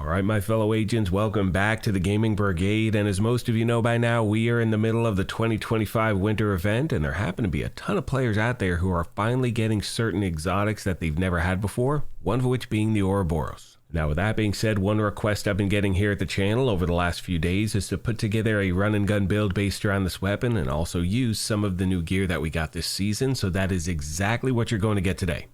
Alright, my fellow agents, welcome back to the Gaming Brigade, and as most of you know by now, we are in the middle of the 2025 winter event, and there happen to be a ton of players out there who are finally getting certain exotics that they've never had before, one of which being the Ouroboros. Now with that being said, one request I've been getting here at the channel over the last few days is to put together a run and gun build based around this weapon and also use some of the new gear that we got this season, so that is exactly what you're going to get today.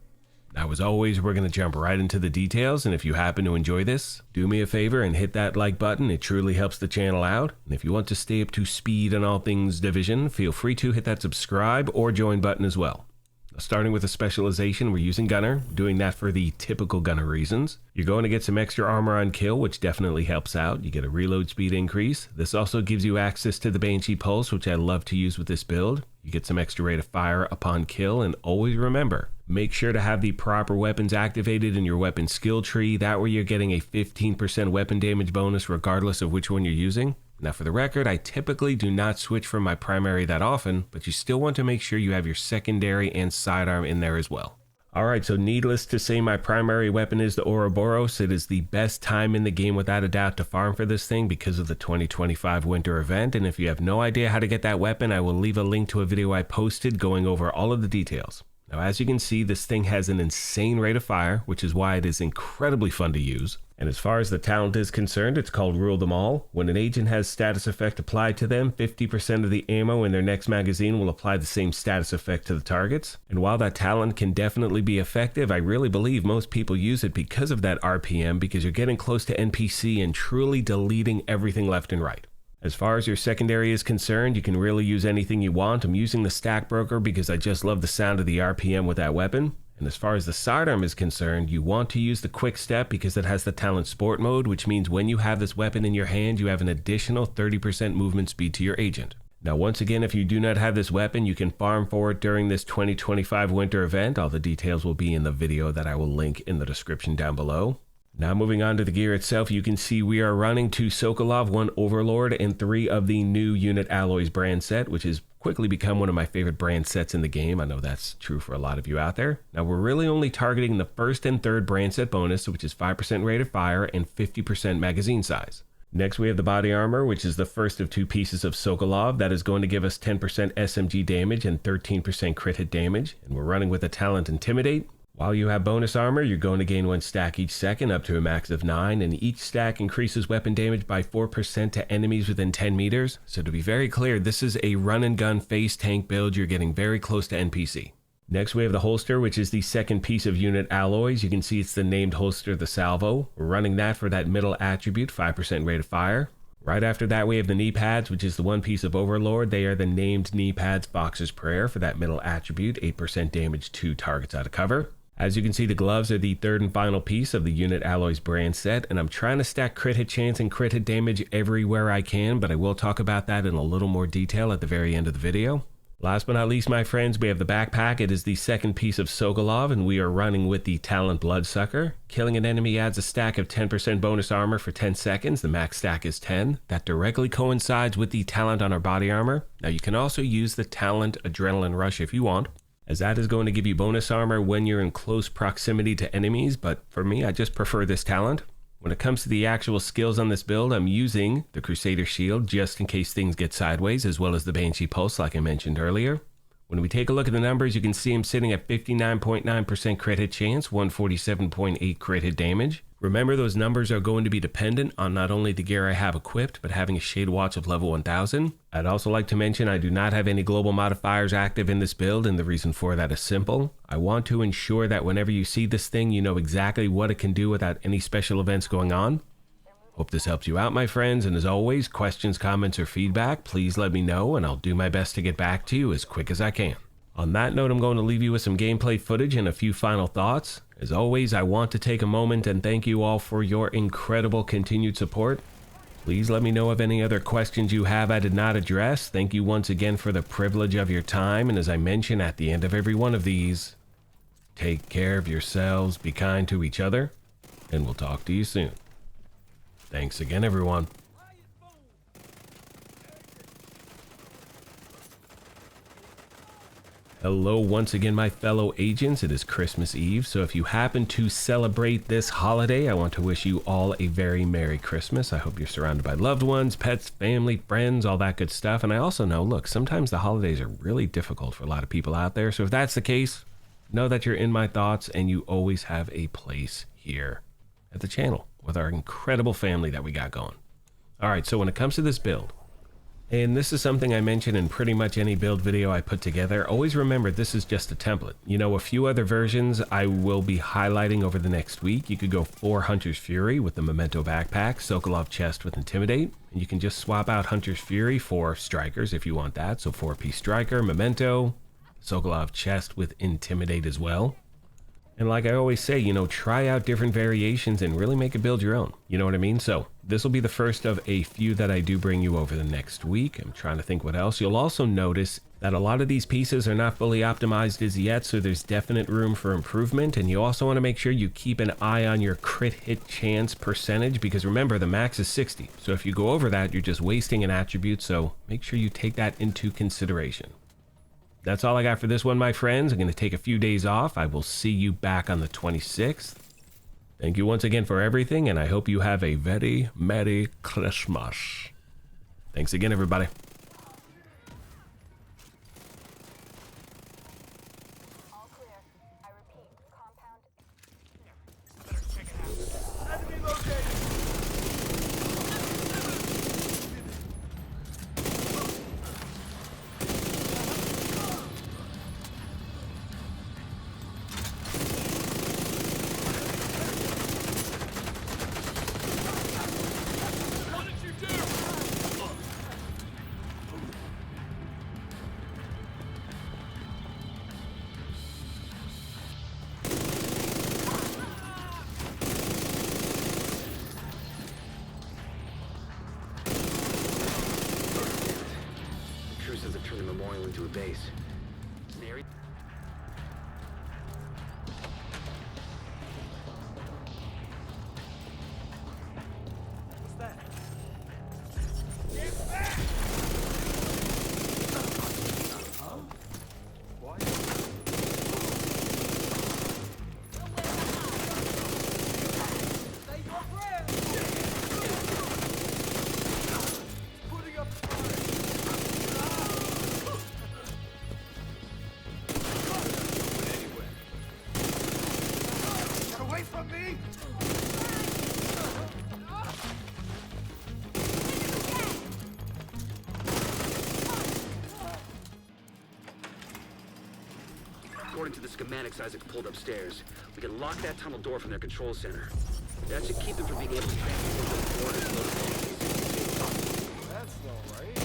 Now, as always, we're going to jump right into the details, and if you happen to enjoy this, do me a favor and hit that like button. It truly helps the channel out. And if you want to stay up to speed on all things Division, feel free to hit that subscribe or join button as well. Now, starting with a specialization, we're using Gunner, doing that for the typical Gunner reasons. You're going to get some extra armor on kill, which definitely helps out. You get a reload speed increase. This also gives you access to the Banshee Pulse, which I love to use with this build. You get some extra rate of fire upon kill, and always remember, make sure to have the proper weapons activated in your weapon skill tree. That way you're getting a 15% weapon damage bonus regardless of which one you're using. Now for the record, I typically do not switch from my primary that often, but you still want to make sure you have your secondary and sidearm in there as well. Alright, so needless to say, my primary weapon is the Ouroboros. It is the best time in the game without a doubt to farm for this thing because of the 2025 winter event, and if you have no idea how to get that weapon, I will leave a link to a video I posted going over all of the details. Now as you can see, this thing has an insane rate of fire, which is why it is incredibly fun to use. And as far as the talent is concerned, it's called Rule Them All. When an agent has status effect applied to them, 50% of the ammo in their next magazine will apply the same status effect to the targets. And while that talent can definitely be effective, I really believe most people use it because of that RPM, because you're getting close to NPC and truly deleting everything left and right. As far as your secondary is concerned, you can really use anything you want. I'm using the Stack Broker because I just love the sound of the RPM with that weapon. And as far as the sidearm is concerned, you want to use the Quick Step because it has the talent Sport mode, which means when you have this weapon in your hand, you have an additional 30% movement speed to your agent. Now once again, if you do not have this weapon, you can farm for it during this 2025 winter event. All the details will be in the video that I will link in the description down below. Now moving on to the gear itself, you can see we are running 2 Sokolov, 1 Overlord, and 3 of the new Unit Alloys brand set, which has quickly become one of my favorite brand sets in the game. I know that's true for a lot of you out there. Now we're really only targeting the first and third brand set bonus, which is 5% rate of fire and 50% magazine size. Next we have the body armor, which is the first of 2 pieces of Sokolov. That is going to give us 10% SMG damage and 13% crit hit damage, and we're running with the talent Intimidate. While you have bonus armor, you're going to gain 1 stack each second up to a max of 9, and each stack increases weapon damage by 4% to enemies within 10 meters. So to be very clear, this is a run and gun phase tank build. You're getting very close to NPC. Next we have the holster, which is the second piece of Unit Alloys. You can see it's the named holster, the Salvo. We're running that for that middle attribute, 5% rate of fire. Right after that we have the knee pads, which is the one piece of Overlord. They are the named knee pads Fox's Prayer for that middle attribute, 8% damage to targets out of cover. As you can see, the gloves are the third and final piece of the Unit Alloys brand set, and I'm trying to stack crit hit chance and crit hit damage everywhere I can, but I will talk about that in a little more detail at the very end of the video. Last but not least, my friends, we have the backpack. It is the second piece of Sokolov, and we are running with the talent Bloodsucker. Killing an enemy adds a stack of 10% bonus armor for 10 seconds. The max stack is 10. That directly coincides with the talent on our body armor. Now you can also use the talent Adrenaline Rush if you want, as that is going to give you bonus armor when you're in close proximity to enemies, but for me, I just prefer this talent. When it comes to the actual skills on this build, I'm using the Crusader Shield just in case things get sideways, as well as the Banshee Pulse like I mentioned earlier. When we take a look at the numbers, you can see I'm sitting at 59.9% crit hit chance, 147.8 crit hit damage. Remember, those numbers are going to be dependent on not only the gear I have equipped, but having a Shade Watch of level 1000. I'd also like to mention I do not have any global modifiers active in this build, and the reason for that is simple. I want to ensure that whenever you see this thing, you know exactly what it can do without any special events going on. Hope this helps you out, my friends, and as always, questions, comments, or feedback, please let me know, and I'll do my best to get back to you as quick as I can. On that note, I'm going to leave you with some gameplay footage and a few final thoughts. As always, I want to take a moment and thank you all for your incredible continued support. Please let me know of any other questions you have I did not address. Thank you once again for the privilege of your time, and as I mention at the end of every one of these, take care of yourselves, be kind to each other, and we'll talk to you soon. Thanks again, everyone. Hello once again, my fellow agents. It is Christmas Eve, so if you happen to celebrate this holiday, I want to wish you all a very Merry Christmas. I hope you're surrounded by loved ones, pets, family, friends, all that good stuff. And I also know, look, sometimes the holidays are really difficult for a lot of people out there. So if that's the case, know that you're in my thoughts and you always have a place here at the channel with our incredible family that we got going. All right, so when it comes to this build, and this is something I mention in pretty much any build video I put together, always remember this is just a template. You know, a few other versions I will be highlighting over the next week. You could go 4 Hunter's Fury with the Memento backpack, Sokolov chest with Intimidate, and you can just swap out Hunter's Fury for Strikers if you want that. So 4-piece Striker, Memento, Sokolov chest with Intimidate as well. And like I always say, you know, try out different variations and really make a build your own. You know what I mean? So this will be the first of a few that I do bring you over the next week. I'm trying to think what else. You'll also notice that a lot of these pieces are not fully optimized as yet, so there's definite room for improvement. And you also want to make sure you keep an eye on your crit hit chance percentage, because remember, the max is 60. So if you go over that, you're just wasting an attribute. So make sure you take that into consideration. That's all I got for this one, my friends. I'm going to take a few days off. I will see you back on the 26th. Thank you once again for everything, and I hope you have a very Merry Christmas. Thanks again, everybody. All clear. I repeat, compound. Better check it out. Enemy located. Have turned the memorial into a base. Mary? What's that? Get back! Huh? Why? Stay your ground! Putting up fire! From me! According to the schematics Isaac pulled upstairs, we can lock that tunnel door from their control center. That should keep them from being able to transport the board. That's all right.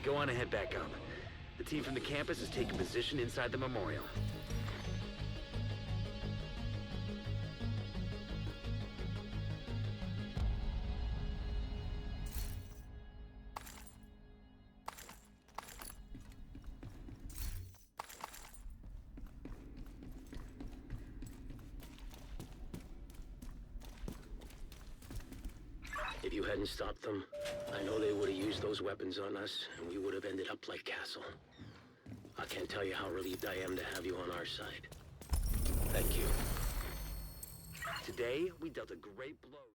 Go on and head back up. The team from the campus is taking position inside the memorial. If you hadn't stopped them, I know they would have used those weapons on us, and we would have ended up like Castle. I can't tell you how relieved I am to have you on our side. Thank you. Today, we dealt a great blow.